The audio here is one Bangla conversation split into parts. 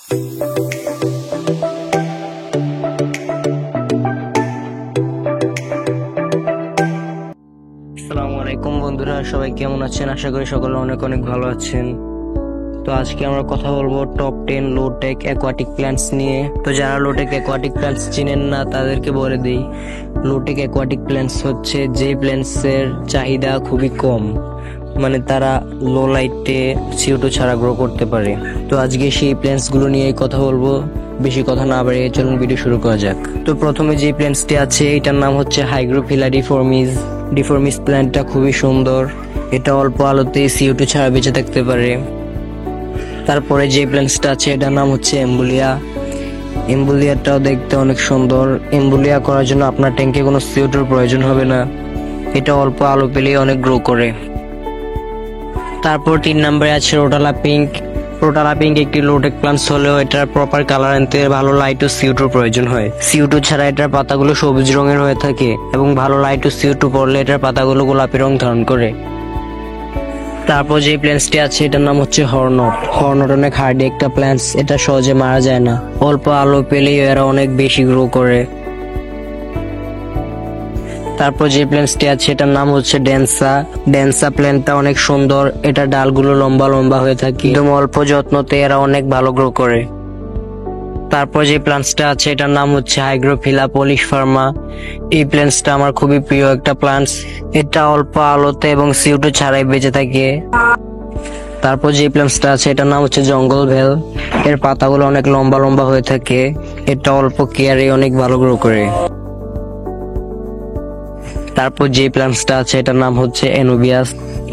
আসসালামু আলাইকুম বন্ধুরা, সবাই কেমন আছেন? আশা করি সকলে অনেক অনেক ভালো আছেন। তো আজকে আমরা কথা বলবো টপ 10 লো টেক অ্যাকোয়াটিক প্ল্যান্টস নিয়ে। তো যারা লো টেক অ্যাকোয়াটিক প্ল্যান্টস চিনেন না তাদেরকে বলে দিই, লো টেক অ্যাকোয়াটিক প্ল্যান্টস হচ্ছে যে প্ল্যান্টসের চাহিদা খুবই কম, মানে তারা লো লাইটে CO2 ছাড়া গ্রো করতে পারে। তো আজকে সেই প্ল্যান্টস গুলো নিয়ে কথা বলবো। বেশি কথা না বাড়িয়ে চলুন ভিডিও শুরু করা যাক। তো প্রথমে যে প্ল্যান্টসটি আছে এটার নাম হচ্ছে হাইগ্রোফিলা ডিফর্মিস। ডিফর্মিস প্ল্যান্টটা খুবই সুন্দর, এটা অল্প আলোতে CO2 ছাড়া বেঁচে থাকতে পারে। তারপরে যে প্ল্যান্টসটা আছে এটার নাম হচ্ছে এম্বুলিয়া। এম্বুলিয়াটাও দেখতে অনেক সুন্দর। এম্বুলিয়া করার জন্য আপনার ট্যাঙ্কে কোনো CO2 প্রয়োজন হবে না, এটা অল্প আলো পেলেই অনেক গ্রো করে। তারপর 3 নম্বরে আছে রোটালা পিঙ্ক। রোটালা পিঙ্ক একটি লোটেক প্লান্টস হলেও এটার প্রপার কালার আনতে ভালো লাইট ও CO2 প্রয়োজন হয়। CO2 ছাড়া এটার পাতাগুলো সবুজ রঙের হয়ে থাকে এবং ভালো লাইট ও CO2 পড়লে এটার পাতাগুলো গোলাপি রং ধারণ করে। তারপর যে প্ল্যান্টসটি আছে এটার নাম হচ্ছে হর্নট। হর্নট অনেক হার্ডি একটা প্ল্যান্টস, এটা সহজে মারা যায় না, অল্প আলো পেলেই এরা অনেক বেশি গ্রো করে। তারপর যে প্ল্যান্টসটি আছে এটার নাম হচ্ছে ডেন্সা। ডেন্সা প্ল্যান্টটা অনেক সুন্দর, এটা ডালগুলো লম্বা লম্বা হয়ে থাকে, একদম অল্প যত্নতে এরা অনেক ভালো গ্রো করে। তারপর যে প্ল্যান্টসটা আছে এটার নাম হচ্ছে হাইগ্রোফিলা পলিশফার্মা। এই প্ল্যান্টসটা আমার খুবই প্রিয় একটা প্ল্যান্টস, এটা অল্প আলোতে এবং CO2 ছাড়াই বেঁচে থাকে। তারপর যে প্ল্যান্টসটা আছে এটার নাম হচ্ছে জঙ্গল ভেল। এর পাতাগুলো অনেক লম্বা লম্বা হয়ে থাকে, এটা অল্প কেয়ারে অনেক ভালো গ্রো করে। তারপর যে প্ল্যান্টসটা আছে এটার নাম হচ্ছে এনোবিয়াস।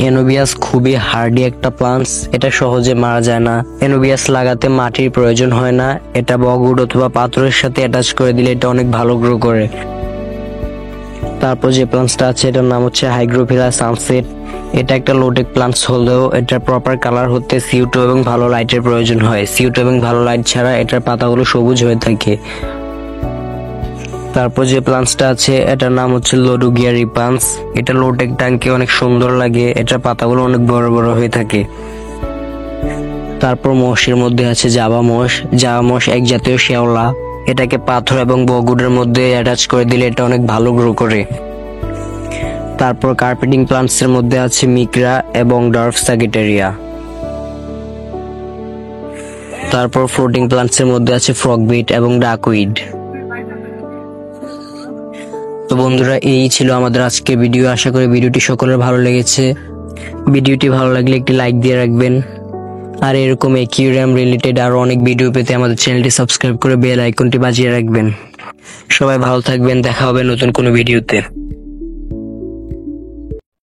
এনোবিয়াস খুবই হার্ডি একটা প্ল্যান্টস, এটা সহজে মারা যায় না। এনোবিয়াস লাগাতে মাটির প্রয়োজন হয় না, এটা বগউড অথবা পাথরের সাথে অ্যাটাচ করে দিলে এটা অনেক ভালো গ্রো করে। তারপর যে প্ল্যান্টসটা আছে এটার নাম হচ্ছে হাইগ্রোফিলা সানসেট। এটা একটা লোটেক প্ল্যান্টস হলেও এটার প্রপার কালার হতে CO2 এবং ভালো লাইটের প্রয়োজন হয়। CO2 এবং ভালো লাইট ছাড়া এটার পাতাগুলো সবুজ হয়ে থাকে। তারপর যে প্ল্যান্টসটা আছে এটার নাম হচ্ছে লোডুগিয়া রিপান্স। এটা লোটেক ট্যাঙ্কে অনেক সুন্দর লাগে, এটার পাতাগুলো অনেক বড় বড় হয়ে থাকে। তারপর মোষের মধ্যে আছে জাভা মোষ। জাভা মোষ এক জাতীয় শেওলা, এটাকে পাথর এবং বগউডের মধ্যে অ্যাটাচ করে দিলে এটা অনেক ভালো গ্রো করে। তারপর কার্পেটিং প্ল্যান্টস এর মধ্যে আছে মিকরা এবং ডার্ফ সাগিটেরিয়া। তারপর ফ্লোটিং প্ল্যান্টস এর মধ্যে আছে ফ্রগবিট এবং ডাকউইড। তো বন্ধুরা, এই ছিল আমাদের আজকের ভিডিও। আশা করি ভিডিওটি সকলের ভালো লেগেছে। ভিডিওটি ভালো লাগলে একটি লাইক দিয়ে রাখবেন, আর এরকম অ্যাকুয়ারিয়াম রিলেটেড আরো অনেক ভিডিও পেতে আমাদের চ্যানেলটি সাবস্ক্রাইব করে বেল আইকনটি বাজিয়ে রাখবেন। সবাই ভালো থাকবেন, দেখা হবে নতুন কোনো ভিডিওতে।